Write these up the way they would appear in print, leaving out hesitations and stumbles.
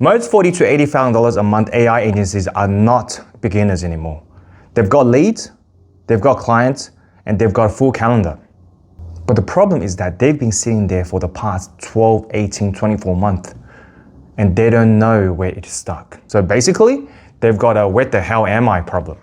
Most $40,000 to $80,000 a month AI agencies are not beginners anymore. They've got leads, they've got clients, and they've got a full calendar. But the problem is that they've been sitting there for the past 12, 18, 24 months, and they don't know where it's stuck. So basically, they've got a "where the hell am I" problem.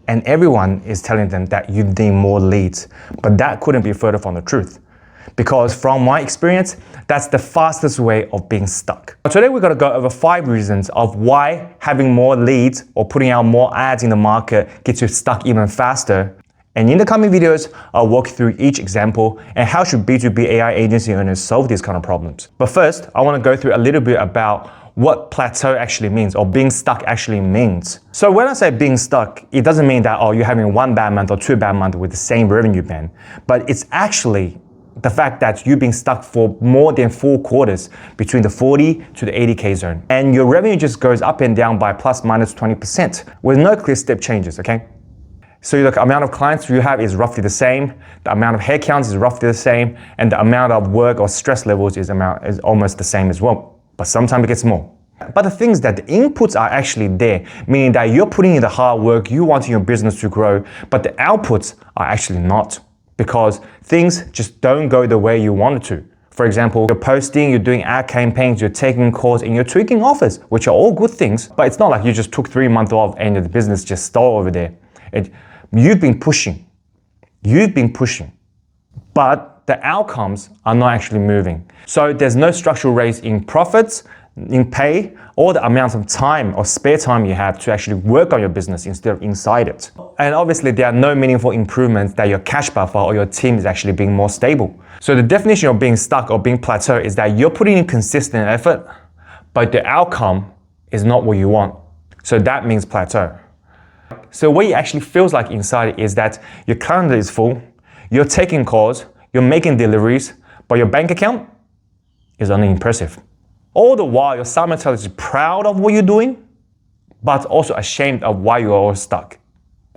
And everyone is telling them that you need more leads, but that couldn't be further from the truth. Because from my experience, that's the fastest way of being stuck. Today we're gonna go over 5 reasons of why having more leads or putting out more ads in the market gets you stuck even faster. And in the coming videos, I'll walk through each example and how should B2B AI agency owners solve these kind of problems. But first, I wanna go through a little bit about what plateau actually means or being stuck actually means. So when I say being stuck, it doesn't mean that, you're having 1 bad month or 2 bad months with the same revenue band, but it's actually the fact that you've been stuck for more than 4 quarters between the 40 to the 80K zone. And your revenue just goes up and down by plus minus 20% with no clear step changes, okay? So the amount of clients you have is roughly the same, the amount of headcounts is roughly the same, and the amount of work or stress levels is almost the same as well. But sometimes it gets more. But the thing is that the inputs are actually there, meaning that you're putting in the hard work, you want your business to grow, but the outputs are actually not, because things just don't go the way you want it to. For example, you're posting, you're doing ad campaigns, you're taking calls, and you're tweaking offers, which are all good things, but it's not like you just took 3 months off and the business just stalled over there. You've been pushing, but the outcomes are not actually moving. So there's no structural raise in profits, in pay, or the amount of time or spare time you have to actually work on your business instead of inside it. And obviously there are no meaningful improvements that your cash buffer or your team is actually being more stable. So the definition of being stuck or being plateaued is that you're putting in consistent effort, but the outcome is not what you want. So that means plateau. So what it actually feels like inside is that your calendar is full, you're taking calls, you're making deliveries, but your bank account is unimpressive. All the while, you're simultaneously proud of what you're doing, but also ashamed of why you are all stuck.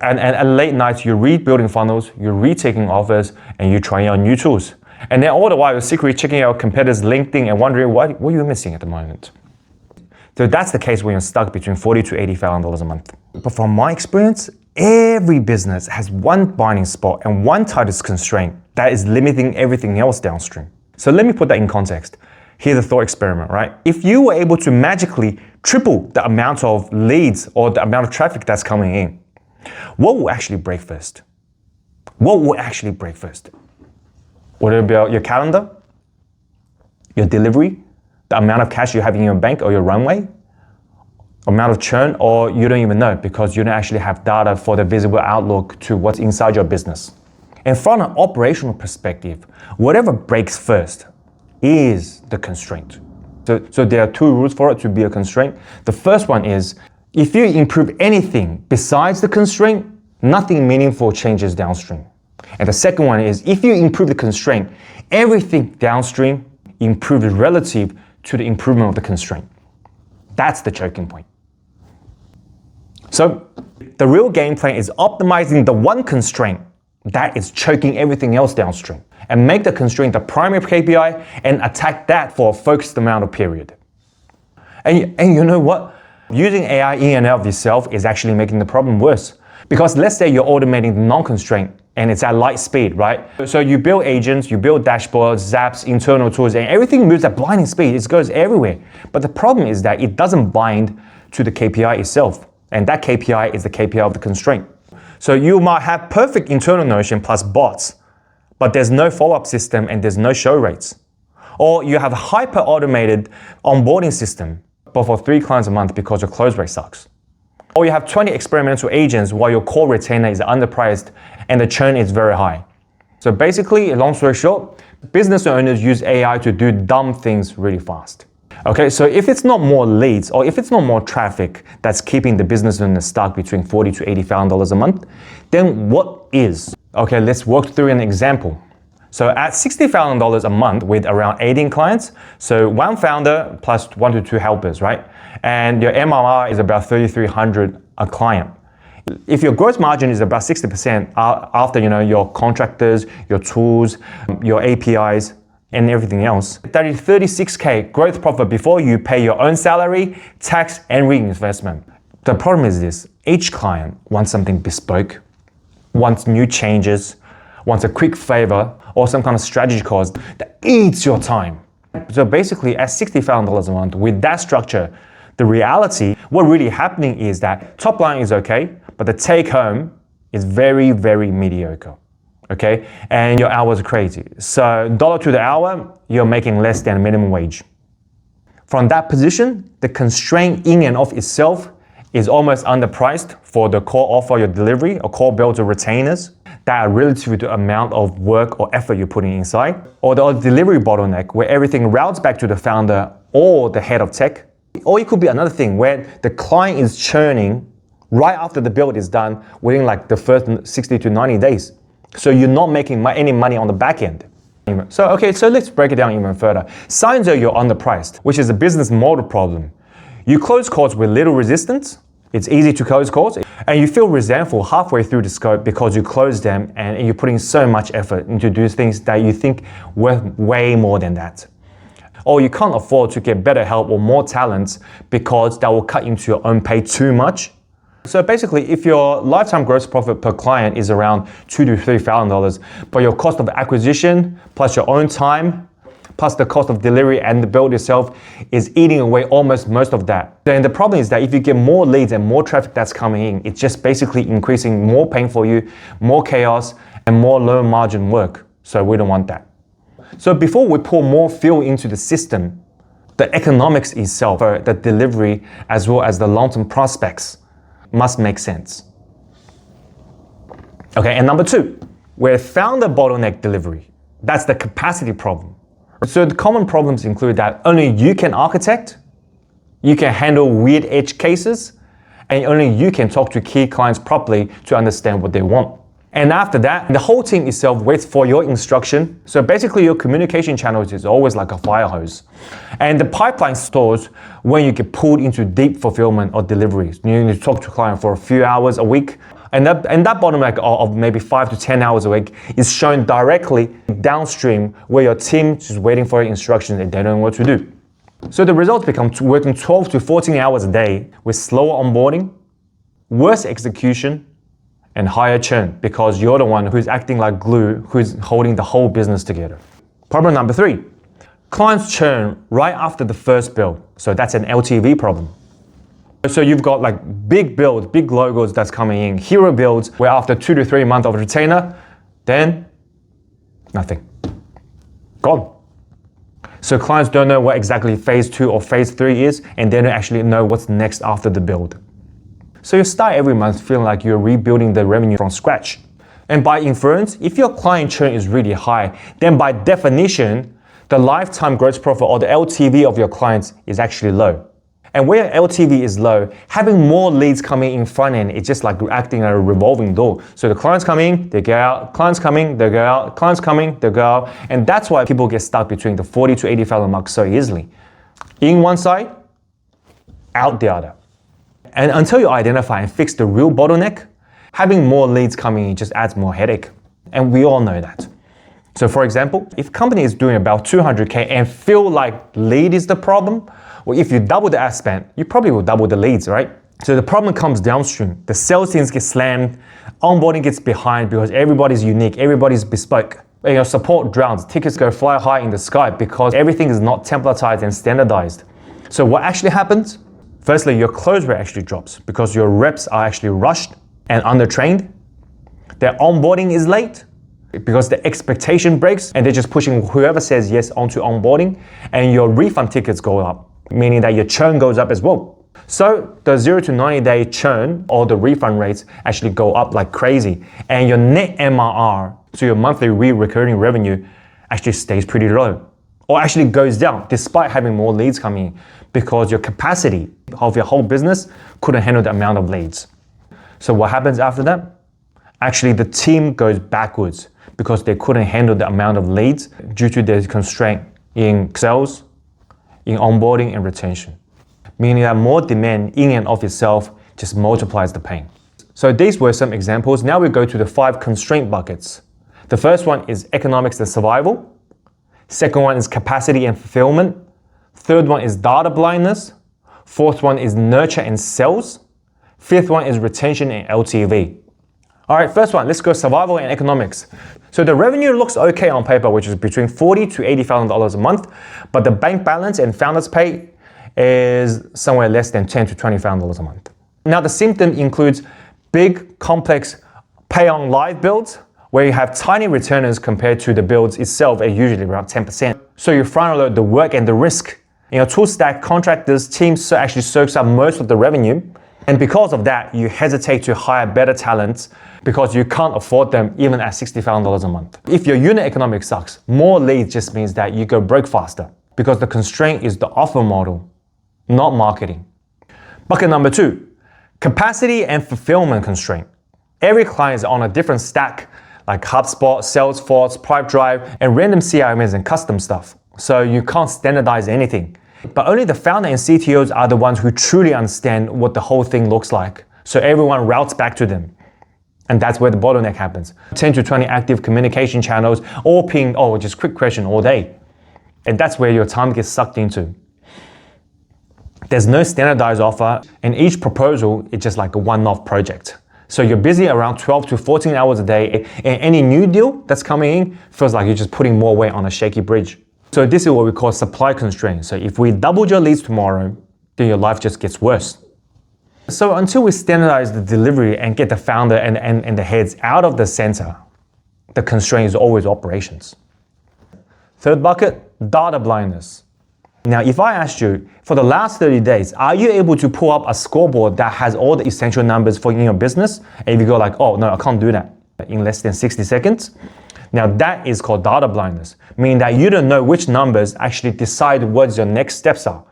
And at late nights, you're rebuilding funnels, you're retaking offers, and you're trying out new tools. And then all the while, you're secretly checking out competitors' LinkedIn and wondering what you're missing at the moment. So that's the case when you're stuck between $40,000 to $80,000 a month. But from my experience, every business has one binding spot and one tightest constraint that is limiting everything else downstream. So let me put that in context. Here's the thought experiment, right? If you were able to magically triple the amount of leads or the amount of traffic that's coming in, what will actually break first? Would it be your calendar, your delivery, the amount of cash you have in your bank or your runway, amount of churn, or you don't even know because you don't actually have data for the visible outlook to what's inside your business? And from an operational perspective, whatever breaks first is the constraint. So there are 2 rules for it to be a constraint. The first one is, if you improve anything besides the constraint, nothing meaningful changes downstream. And the second one is, if you improve the constraint, everything downstream improves relative to the improvement of the constraint. That's the choking point. So the real game plan is optimizing the one constraint that is choking everything else downstream, and make the constraint the primary KPI and attack that for a focused amount of period. And you know what? Using AI in and of itself is actually making the problem worse. Because let's say you're automating the non-constraint and it's at light speed, right? So you build agents, you build dashboards, zaps, internal tools, and everything moves at blinding speed. It goes everywhere. But the problem is that it doesn't bind to the KPI itself. And that KPI is the KPI of the constraint. So you might have perfect internal notion plus bots, but there's no follow-up system and there's no show rates. Or you have a hyper-automated onboarding system, but for 3 clients a month because your close rate sucks. Or you have 20 experimental agents while your core retainer is underpriced and the churn is very high. So basically, long story short, business owners use AI to do dumb things really fast. Okay, so if it's not more leads or if it's not more traffic that's keeping the business owner stuck between $40,000 to $80,000 a month, then what is? Okay, let's walk through an example. So at $60,000 a month with around 18 clients, so 1 founder plus 1 to 2 helpers, right? And your MRR is about $3,300 a client. If your gross margin is about 60% after your contractors, your tools, your APIs, and everything else. That is 36K growth profit before you pay your own salary, tax, and reinvestment. The problem is this: each client wants something bespoke, wants new changes, wants a quick favor, or some kind of strategy course that eats your time. So basically, at $60,000 a month, with that structure, the reality, what really happening is that top line is okay, but the take home is very, very mediocre, okay? And your hours are crazy. So dollar to the hour, you're making less than minimum wage. From that position, the constraint in and of itself is almost underpriced for the core offer, your delivery, or core build to retainers that are relative to the amount of work or effort you're putting inside, or the delivery bottleneck where everything routes back to the founder or the head of tech. Or it could be another thing where the client is churning right after the build is done within like the first 60 to 90 days. So you're not making any money on the back end. So let's break it down even further. Signs are you're underpriced, which is a business model problem. You close calls with little resistance. It's easy to close calls, and you feel resentful halfway through the scope because you close them and you're putting so much effort into doing things that you think worth way more than that. Or you can't afford to get better help or more talents because that will cut into your own pay too much. So basically, if your lifetime gross profit per client is around $2,000 to $3,000, but your cost of acquisition plus your own time plus the cost of delivery and the build itself is eating away almost most of that. Then the problem is that if you get more leads and more traffic that's coming in, it's just basically increasing more pain for you, more chaos, and more low margin work. So we don't want that. So before we pour more fuel into the system, the economics itself, the delivery, as well as the long-term prospects must make sense. Okay, and number two, we're founder-bottlenecked delivery. That's the capacity problem. So the common problems include that only you can architect, you can handle weird edge cases, and only you can talk to key clients properly to understand what they want. And after that, the whole team itself waits for your instruction. So basically your communication channels is always like a fire hose. And the pipeline stores when you get pulled into deep fulfillment or deliveries. You need to talk to a client for a few hours a week. And that bottleneck of maybe 5 to 10 hours a week is shown directly downstream where your team is waiting for your instructions and they don't know what to do. So the results become working 12 to 14 hours a day with slower onboarding, worse execution, and higher churn because you're the one who's acting like glue, who's holding the whole business together. Problem number 3, clients churn right after the first build. So that's an LTV problem. So you've got like big builds, big logos that's coming in, hero builds, where after 2 to 3 months of retainer, then nothing. Gone. So clients don't know what exactly phase 2 or phase 3 is, and they don't actually know what's next after the build. So you start every month feeling like you're rebuilding the revenue from scratch. And by inference, if your client churn is really high, then by definition, the lifetime gross profit or the LTV of your clients is actually low. And where LTV is low, having more leads coming in front end, it's just like acting like a revolving door. So the clients come in, they go out, clients coming, they go out, clients coming, they go out. And that's why people get stuck between the 40 to 80,000 mark so easily. In one side, out the other. And until you identify and fix the real bottleneck, having more leads coming in just adds more headache. And we all know that. So for example, if a company is doing about 200K and feel like lead is the problem, well, if you double the ad spend, you probably will double the leads, right? So the problem comes downstream. The sales teams get slammed, onboarding gets behind because everybody's unique, everybody's bespoke. And your support drowns, tickets go fly high in the sky because everything is not templatized and standardized. So what actually happens? Firstly, your close rate actually drops because your reps are actually rushed and undertrained. Their onboarding is late because the expectation breaks and they're just pushing whoever says yes onto onboarding, and your refund tickets go up, meaning that your churn goes up as well. So the 0 to 90 day churn or the refund rates actually go up like crazy, and your net MRR, so your monthly recurring revenue, actually stays pretty low or actually goes down despite having more leads coming in because your capacity of your whole business couldn't handle the amount of leads. So what happens after that? Actually, the team goes backwards because they couldn't handle the amount of leads due to the constraint in sales, in onboarding and retention. Meaning that more demand in and of itself just multiplies the pain. So these were some examples. Now we go to the 5 constraint buckets. The first one is economics and survival. Second one is capacity and fulfillment. Third one is data blindness. Fourth one is nurture and sales. Fifth one is retention and LTV. All right, first one, let's go survival and economics. So the revenue looks okay on paper, which is between $40,000 to $80,000 a month, but the bank balance and founders pay is somewhere less than $10,000 to $20,000 a month. Now the symptom includes big, complex pay on live builds, where you have tiny returners compared to the builds itself at usually around 10%. So you front load the work and the risk. In your tool stack, contractors, teams actually soaks up most of the revenue. And because of that, you hesitate to hire better talents because you can't afford them even at $60,000 a month. If your unit economics sucks, more leads just means that you go broke faster because the constraint is the offer model, not marketing. Bucket number 2, capacity and fulfillment constraint. Every client is on a different stack like HubSpot, Salesforce, Pipedrive, and random CRMs and custom stuff. So you can't standardize anything. But only the founder and CTOs are the ones who truly understand what the whole thing looks like. So everyone routes back to them. And that's where the bottleneck happens. 10 to 20 active communication channels, all ping, just quick question all day. And that's where your time gets sucked into. There's no standardized offer, and each proposal is just like a one-off project. So you're busy around 12 to 14 hours a day, and any new deal that's coming in feels like you're just putting more weight on a shaky bridge. So this is what we call supply constraint. So if we doubled your leads tomorrow, then your life just gets worse. So until we standardize the delivery and get the founder and the heads out of the center, the constraint is always operations. Third bucket, data blindness. Now, if I asked you, for the last 30 days, are you able to pull up a scoreboard that has all the essential numbers for your business? And if you go like, oh no, I can't do that in less than 60 seconds. Now that is called data blindness, meaning that you don't know which numbers actually decide what your next steps are.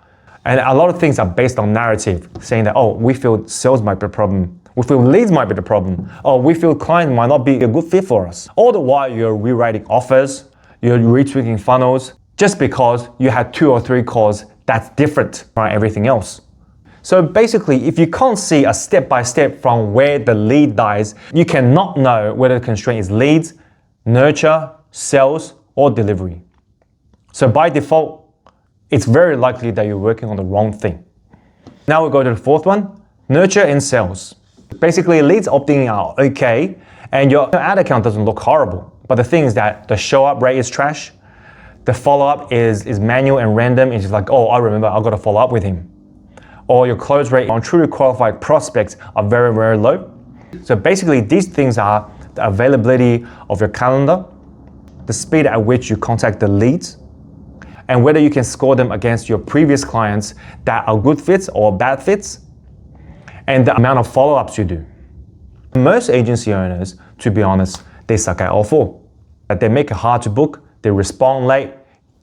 And a lot of things are based on narrative, saying that, we feel sales might be a problem. We feel leads might be the problem. We feel client might not be a good fit for us. All the while you're rewriting offers, you're retweaking funnels, just because you had 2 or 3 calls that's different from everything else. So basically, if you can't see a step-by-step from where the lead dies, you cannot know whether the constraint is leads, nurture, sales, or delivery. So by default, it's very likely that you're working on the wrong thing. Now we go to the fourth one, nurture and sales. Basically, leads opting are okay, and your ad account doesn't look horrible. But the thing is that the show-up rate is trash. The follow-up is manual and random. It's just like, I remember I got to follow up with him. Or your close rate on truly qualified prospects are very, very low. So basically, these things are the availability of your calendar, the speed at which you contact the leads, and whether you can score them against your previous clients that are good fits or bad fits, and the amount of follow-ups you do. Most agency owners, to be honest, they suck at all 4. They make it hard to book, they respond late,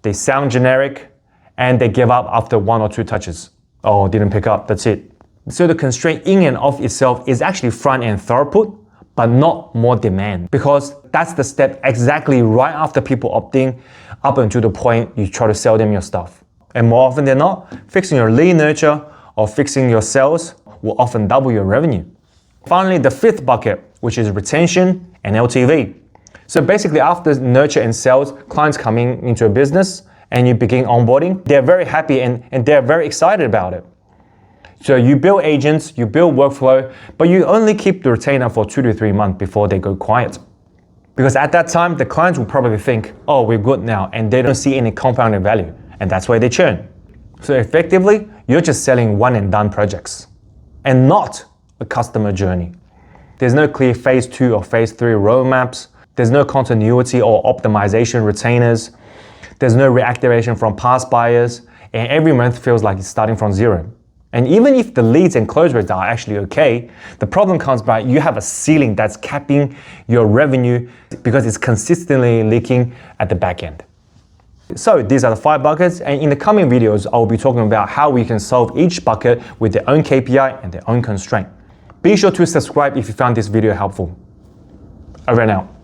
they sound generic, and they give up after 1 or 2 touches. Didn't pick up, that's it. So the constraint in and of itself is actually front-end throughput, but not more demand, because that's the step exactly right after people opting up until the point you try to sell them your stuff. And more often than not, fixing your lead nurture or fixing your sales will often double your revenue. Finally, the 5th bucket, which is retention and LTV. So basically after nurture and sales, clients coming into a business and you begin onboarding, they're very happy and they're very excited about it. So you build agents, you build workflow, but you only keep the retainer for 2 to 3 months before they go quiet. Because at that time, the clients will probably think, we're good now, and they don't see any compounding value, and that's why they churn. So effectively, you're just selling one and done projects, and not a customer journey. There's no clear phase 2 or phase 3 roadmaps. There's no continuity or optimization retainers. There's no reactivation from past buyers, and every month feels like it's starting from 0. And even if the leads and close rates are actually okay, the problem comes by you have a ceiling that's capping your revenue because it's consistently leaking at the back end. So these are the 5 buckets, and in the coming videos, I'll be talking about how we can solve each bucket with their own KPI and their own constraint. Be sure to subscribe if you found this video helpful. Over and out.